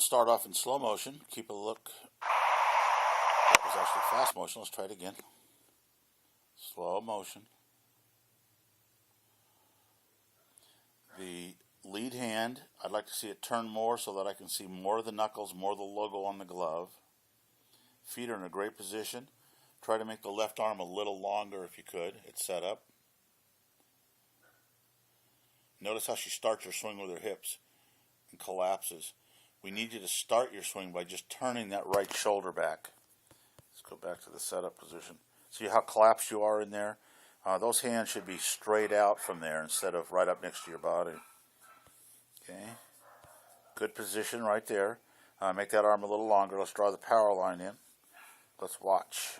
start off in slow motion. Keep a look. That was actually fast motion. Let's try it again. Slow motion. The lead hand, I'd like to see it turn more so that I can see more of the knuckles, more of the logo on the glove. Feet are in a great position. Try to make the left arm a little longer if you could. It's set up. Notice how she starts her swing with her hips and collapses. We need you to start your swing by just turning that right shoulder back. Let's go back to the setup position. See how collapsed you are in there? Those hands should be straight out from there instead of right up next to your body. Okay. Good position right there. Make that arm a little longer. Let's draw the power line in. Let's watch.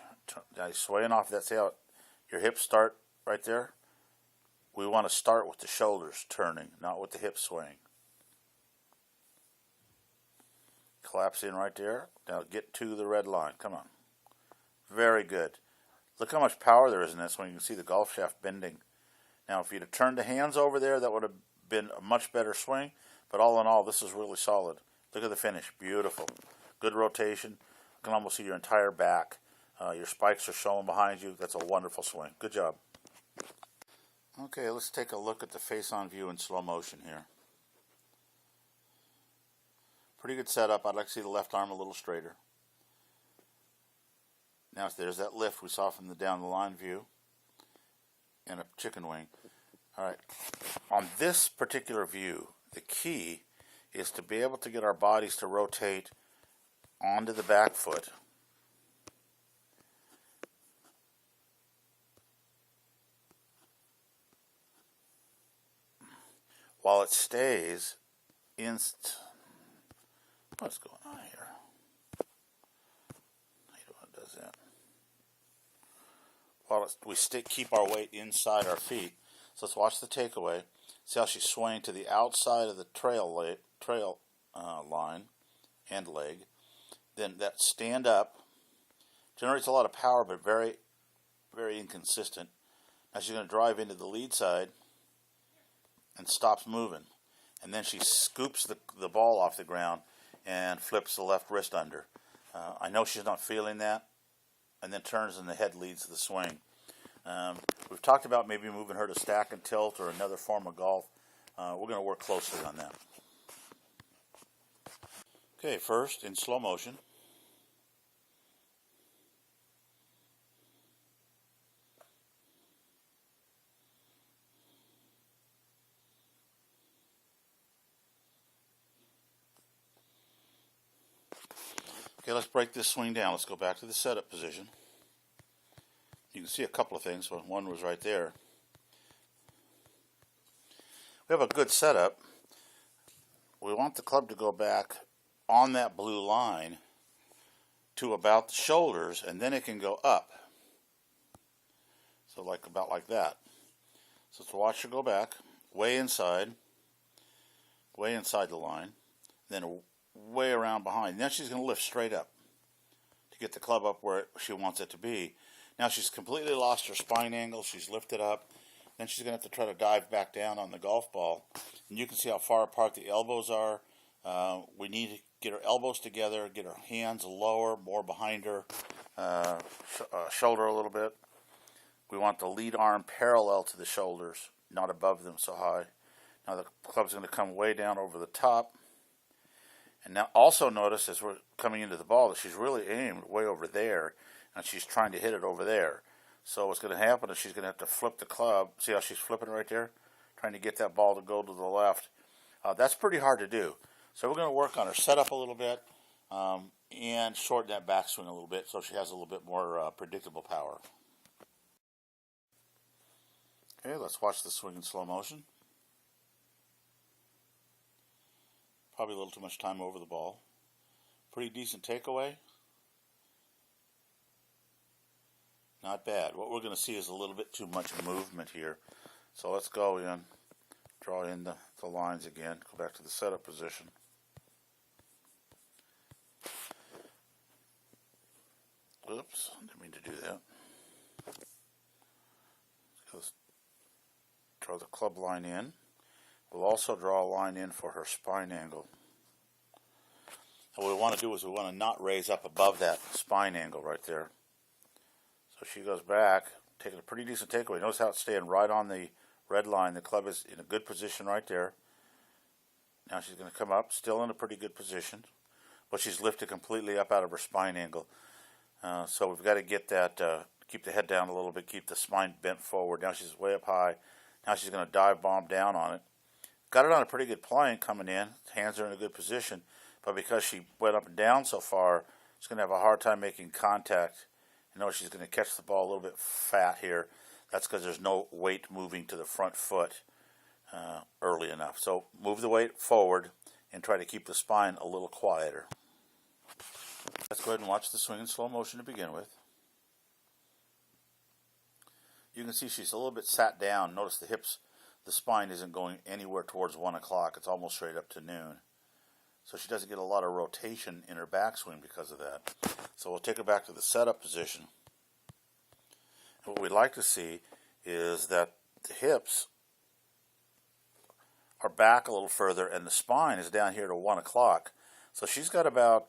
Now you're swaying off. That's how your hips start right there. We want to start with the shoulders turning, not with the hips swaying. Collapse in right there. Now get to the red line. Come on. Very good. Look how much power there is in this when you can see the golf shaft bending. Now if you'd have turned the hands over there, that would have been a much better swing. But all in all, this is really solid. Look at the finish. Beautiful. Good rotation. You can almost see your entire back. Your spikes are showing behind you. That's a wonderful swing. Good job. Okay, let's take a look at the face-on view in slow motion here. Pretty good setup. I'd like to see the left arm a little straighter. Now there's that lift we saw from the down the line view and a chicken wing. All right. On this particular view, the key is to be able to get our bodies to rotate onto the back foot. While it stays in... What's going on here? I hate when it does that. While we keep our weight inside our feet. So let's watch the takeaway. See how she's swaying to the outside of the trail line and leg. Then that stand up generates a lot of power, but very, very inconsistent. Now she's going to drive into the lead side and stops moving. And then she scoops the ball off the ground and flips the left wrist under. I know she's not feeling that, and then turns and the head leads the swing. We've talked about maybe moving her to stack and tilt or another form of golf. We're going to work closely on that. Okay, first in slow motion. Okay, let's break this swing down. Let's go back to the setup position. You can see a couple of things. One was right there. We have a good setup. We want the club to go back on that blue line to about the shoulders, and then it can go up. So about like that. So let's watch her go back, way inside the line, then way around behind. Then she's going to lift straight up to get the club up where she wants it to be. Now she's completely lost her spine angle. She's lifted up. Then she's going to have to try to dive back down on the golf ball. And you can see how far apart the elbows are. We need to get her elbows together, get her hands lower, more behind her, shoulder a little bit. We want the lead arm parallel to the shoulders, not above them so high. Now the club's going to come way down over the top. And now also notice as we're coming into the ball that she's really aimed way over there, and she's trying to hit it over there. So what's going to happen is she's going to have to flip the club. See how she's flipping right there? Trying to get that ball to go to the left. That's pretty hard to do. So we're going to work on her setup a little bit and shorten that backswing a little bit so she has a little bit more predictable power. Okay, let's watch the swing in slow motion. Probably a little too much time over the ball. Pretty decent takeaway. Not bad. What we're going to see is a little bit too much movement here. So let's go in, draw in the lines again, go back to the setup position. Oops, didn't mean to do that. Let's draw the club line in. We'll also draw a line in for her spine angle. And what we want to do is we want to not raise up above that spine angle right there. So she goes back, taking a pretty decent takeaway. Notice how it's staying right on the red line. The club is in a good position right there. Now she's going to come up, still in a pretty good position, but she's lifted completely up out of her spine angle. So we've got to get that, keep the head down a little bit, keep the spine bent forward. Now she's way up high. Now she's going to dive bomb down on it. Got it on a pretty good plank coming in. Hands are in a good position, but because she went up and down so far, she's going to have a hard time making contact. You know, she's going to catch the ball a little bit fat here. That's because there's no weight moving to the front foot early enough. So move the weight forward and try to keep the spine a little quieter. Let's go ahead and watch the swing in slow motion to begin with. You can see she's a little bit sat down. Notice the hips, the spine isn't going anywhere towards 1 o'clock. It's almost straight up to noon. So she doesn't get a lot of rotation in her backswing because of that. So we'll take her back to the setup position. And what we'd like to see is that the hips are back a little further and the spine is down here to 1 o'clock. So she's got about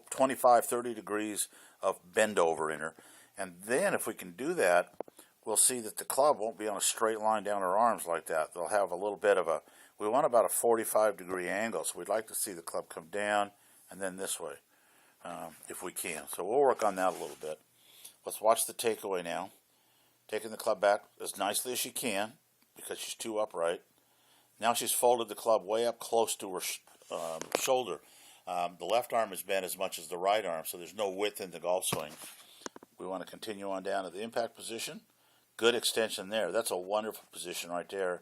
25, 30 degrees of bend over in her. And then if we can do that, we'll see that the club won't be on a straight line down her arms like that. They'll have a little bit of we want about a 45-degree angle. So we'd like to see the club come down and then this way, if we can. So we'll work on that a little bit. Let's watch the takeaway now. Taking the club back as nicely as she can because she's too upright. Now she's folded the club way up close to her shoulder. The left arm is bent as much as the right arm, so there's no width in the golf swing. We want to continue on down to the impact position. Good extension there. That's a wonderful position right there.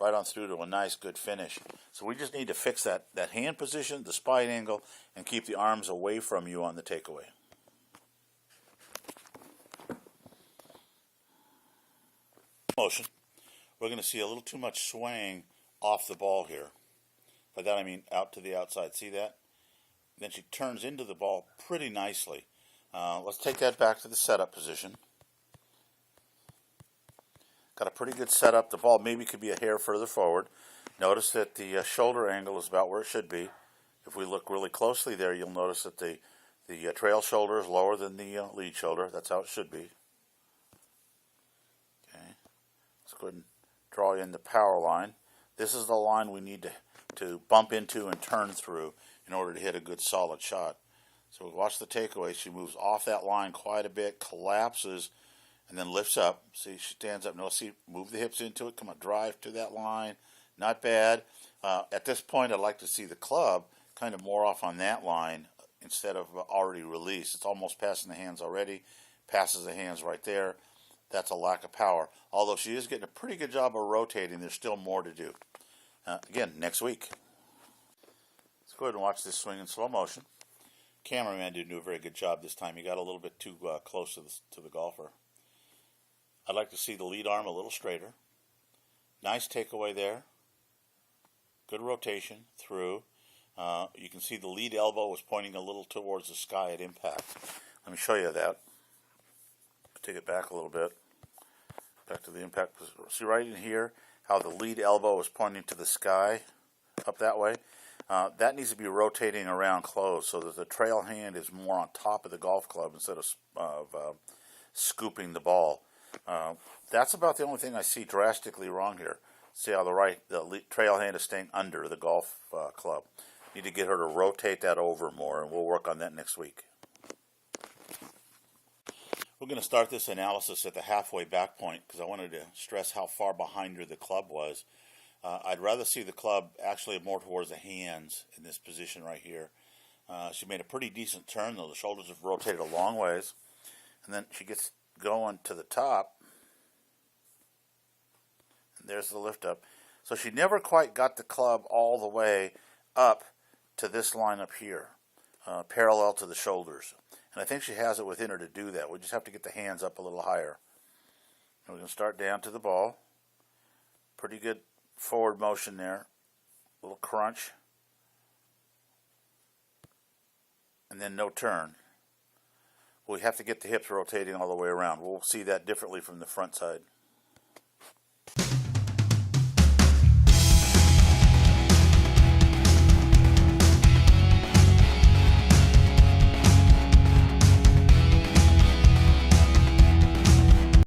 Right on through to a nice, good finish. So we just need to fix that hand position, the spine angle, and keep the arms away from you on the takeaway. Motion. We're going to see a little too much swing off the ball here. By that I mean out to the outside. See that? Then she turns into the ball pretty nicely. Let's take that back to the setup position. Got a pretty good setup. The ball maybe could be a hair further forward. Notice that the shoulder angle is about where it should be. If we look really closely there, you'll notice that the trail shoulder is lower than the lead shoulder. That's how it should be. Okay. Let's go ahead and draw in the power line. This is the line we need to bump into and turn through in order to hit a good solid shot. So watch the takeaway. She moves off that line quite a bit, collapses, and then lifts up. See, she stands up. Now, see, move the hips into it. Come on, drive to that line. Not bad. At this point, I'd like to see the club kind of more off on that line instead of already released. It's almost passing the hands already. Passes the hands right there. That's a lack of power. Although she is getting a pretty good job of rotating, there's still more to do. Again, next week. Let's go ahead and watch this swing in slow motion. Cameraman didn't do a very good job this time. He got a little bit too close to the golfer. I'd like to see the lead arm a little straighter. Nice takeaway there. Good rotation through. You can see the lead elbow was pointing a little towards the sky at impact. Let me show you that. Take it back a little bit. Back to the impact. See right in here how the lead elbow is pointing to the sky up that way? That needs to be rotating around close so that the trail hand is more on top of the golf club instead of scooping the ball. That's about the only thing I see drastically wrong here. See how the trail hand is staying under the golf club. Need to get her to rotate that over more, and we'll work on that next week. We're going to start this analysis at the halfway back point because I wanted to stress how far behind her the club was. I'd rather see the club actually more towards the hands in this position right here. She made a pretty decent turn, though. The shoulders have rotated a long ways. And then she gets going to the top. And there's the lift up. So she never quite got the club all the way up to this line up here, parallel to the shoulders. And I think she has it within her to do that. We just have to get the hands up a little higher. And we're going to start down to the ball. Pretty good forward motion there. A little crunch. And then no turn. We have to get the hips rotating all the way around. We'll see that differently from the front side.